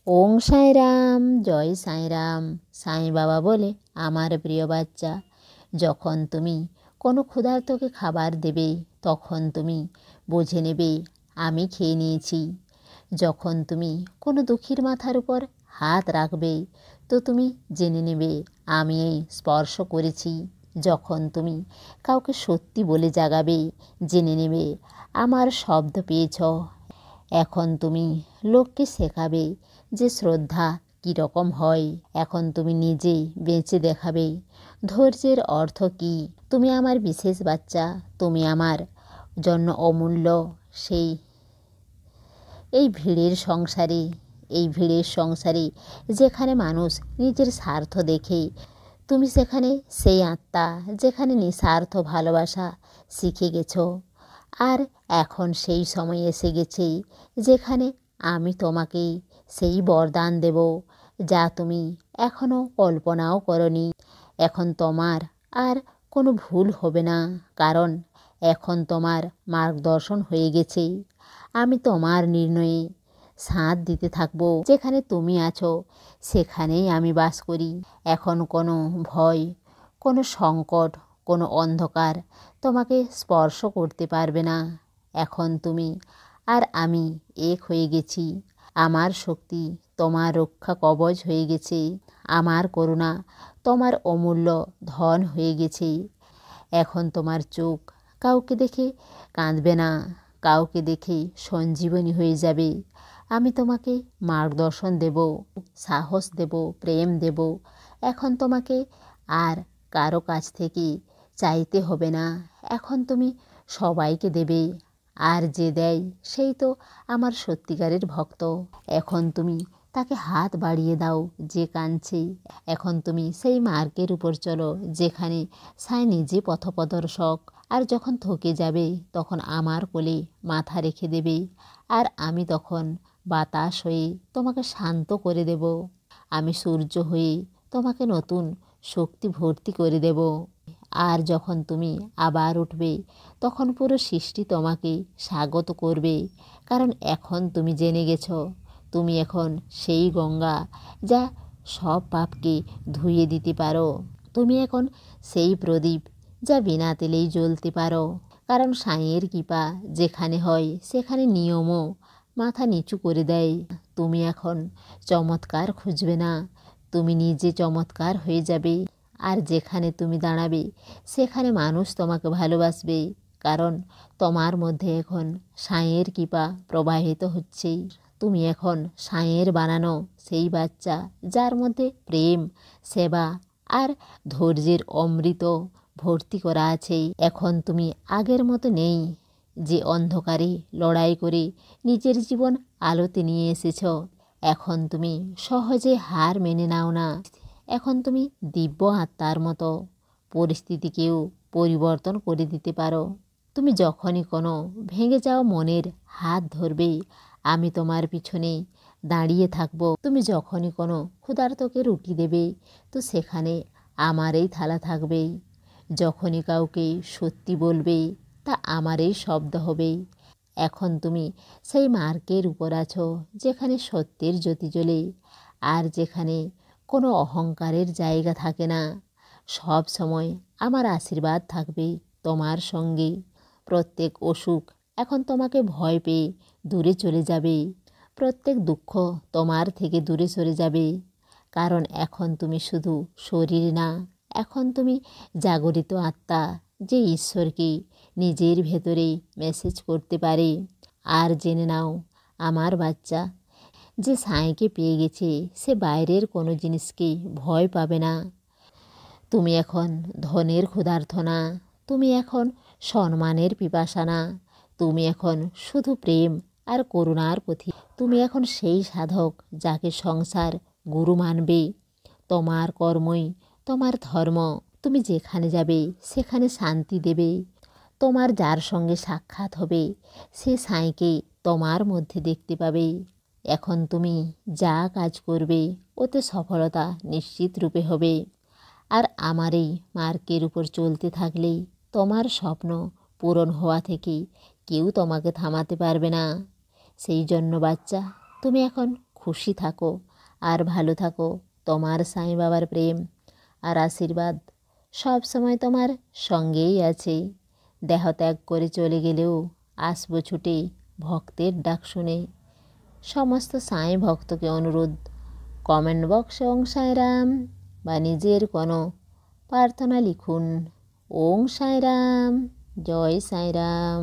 ওং সাই রাম, জয় সাই রাম। সাই বাবা বলে, আমার প্রিয় বাচ্চা, যখন তুমি কোনো ক্ষুধার্তকে খাবার দেবে তখন তুমি বুঝে নেবে আমি খেয়ে নিয়েছি। যখন তুমি কোনো দুঃখীর মাথার উপর হাত রাখবে তো তুমি জেনে নেবে আমি এই স্পর্শ করেছি। যখন তুমি কাউকে সত্যি বলে জাগাবে জেনে নেবে আমার শব্দ পেয়েছ। এখন তুমি লোককে শেখাবে যে শ্রদ্ধা কীরকম হয়। এখন তুমি নিজেই বেঁচে দেখাবে ধৈর্যের অর্থ কী। তুমি আমার বিশেষ বাচ্চা, তুমি আমার জন্য অমূল্য। এই ভিড়ের সংসারে যেখানে মানুষ নিজের স্বার্থ দেখে, তুমি সেখানে সেই আত্মা যেখানে নিঃস্বার্থ ভালোবাসা শিখে গেছ। আর এখন সেই সময় এসে গেছে যেখানে আমি তোমাকে সেই বরদান দেব যা তুমি এখনও কল্পনাও করনি। এখন তোমার আর কোনো ভুল হবে না, কারণ এখন তোমার মার্গদর্শন হয়ে গেছে। আমি তোমার নির্ণয়ে সাথ দিতে থাকবো। যেখানে তুমি আছো সেখানেই আমি বাস করি। এখন কোনো ভয়, কোনো সংকট, কোনো অন্ধকার তোমাকে স্পর্শ করতে পারবে না। এখন তুমি আর আমি এক হয়ে গেছি। আমার শক্তি তোমার রক্ষা কবচ হয়ে গেছে। আমার করুণা তোমার অমূল্য ধন হয়ে গেছে। এখন তোমার চোখ কাউকে দেখে কাঁদবে না, কাউকে দেখে সঞ্জীবনী হয়ে যাবে। আমি তোমাকে মার্গদর্শন দেব, সাহস দেব, প্রেম দেব। এখন তোমাকে আর কারো কাছ থেকে চাইতে হবে না। এখন তুমি সবাইকে দেবে, আর যে দেয় সেই তো আমার সত্যিকারের ভক্ত। এখন তুমি তাকে হাত বাড়িয়ে দাও যে কাঁদছে। এখন তুমি সেই মার্গের উপর চলো যেখানে সাই নিজে পথপ্রদর্শক। আর যখন থকে যাবে তখন আমার কোলে মাথা রেখে দেবে, আর আমি তখন বাতাস হয়ে তোমাকে শান্ত করে দেব। আমি সূর্য হয়ে তোমাকে নতুন শক্তি ভর্তি করে দেব। আর যখন তুমি আবার উঠবে তখন পুরো সৃষ্টি তোমাকে স্বাগত করবে, কারণ এখন তুমি জেনে গেছো তুমি এখন সেই গঙ্গা যা সব পাপকে ধুয়ে দিতে পারো। তুমি এখন সেই প্রদীপ যা বিনা তেলেই জ্বলতে পারো, কারণ সাঁইয়ের কৃপা যেখানে হয় সেখানে নিয়মও মাথা নিচু করে দেয়। তুমি এখন চমৎকার খুঁজবে না, তুমি নিজে চমৎকার হয়ে যাবে। আর যেখানে তুমি দাঁড়াবে সেখানে মানুষ তোমাকে ভালোবাসবে, কারণ তোমার মধ্যে এখন সাঁইয়ের কৃপা প্রবাহিত হচ্ছে। তুমি এখন সাঁইয়ের বানানো সেই বাচ্চা যার মধ্যে প্রেম, সেবা আর ধৈর্যের অমৃত ভর্তি করা আছে। এখন তুমি আগের মতো নেই যে অন্ধকারে লড়াই করে নিজের জীবন আলোতে নিয়ে এসেছ। এখন তুমি সহজে হার মেনে নাও না। এখন তুমি দিব্য আত্মার মতো পরিস্থিতিকেও পরিবর্তন করে দিতে পারো। তুমি যখনই কোনো ভেঙে যাওয়া মনের হাত ধরবে আমি তোমার পিছনে দাঁড়িয়ে থাকবো। তুমি যখনই কোনো ক্ষুধার্তকে রুটি দেবে তো সেখানে আমার এই থালা থাকবে। যখনই কাউকে সত্যি বলবে তা আমারই শব্দ হবে। এখন তুমি সেই মার্গের উপর আছো যেখানে সত্যের জ্যোতি জ্বলে, আর যেখানে কোনো অহংকারের জায়গা থাকে না। সব সময় আমার আশীর্বাদ থাকবে তোমার সঙ্গে। প্রত্যেক অসুখ এখন তোমাকে ভয় পেয়ে দূরে চলে যাবে। প্রত্যেক দুঃখ তোমার থেকে দূরে সরে যাবে, কারণ এখন তুমি শুধু শরীর না, এখন তুমি জাগরিত আত্মা যে ঈশ্বরকে নিজের ভেতরে মেসেজ করতে পারে। আর জেনে নাও আমার বাচ্চা, যে সাঁইকে পেয়ে গেছে সে বাইরের কোনো জিনিসকে ভয় পাবে না। তুমি এখন ধনের ক্ষুধার্ত না, তুমি এখন সম্মানের পিপাসা না, তুমি এখন শুধু প্রেম আর করুণার পথিক। তুমি এখন সেই সাধক যাকে সংসার গুরু মানবে। তোমার কর্মই তোমার ধর্ম। তুমি যেখানে যাবে সেখানে শান্তি দেবে। তোমার যার সঙ্গে সাক্ষাৎ হবে সে সাঁইকে তোমার মধ্যে দেখতে পাবে। এখন তুমি যা কাজ করবে ওতে সফলতা নিশ্চিত রূপে হবে। আর আমার এই মার্গের উপর চলতে থাকলেই তোমার স্বপ্ন পূরণ হওয়া থেকে কেউ তোমাকে থামাতে পারবে না। সেই জন্য বাচ্চা, তুমি এখন খুশি থাকো আর ভালো থাকো। তোমার সাঁই বাবার প্রেম আর আশীর্বাদ সব সময় তোমার সঙ্গেই আছে। দেহ ত্যাগ করে চলে গেলেও আসবো ছুটে ভক্তের ডাক শুনে। সমস্ত সাঁই ভক্তকে অনুরোধ, কমেন্ট বক্সে ওং সাঁইরাম বা নিজের কোনো প্রার্থনা লিখুন। ওং সাঁইরাম, জয় সাঁইরাম।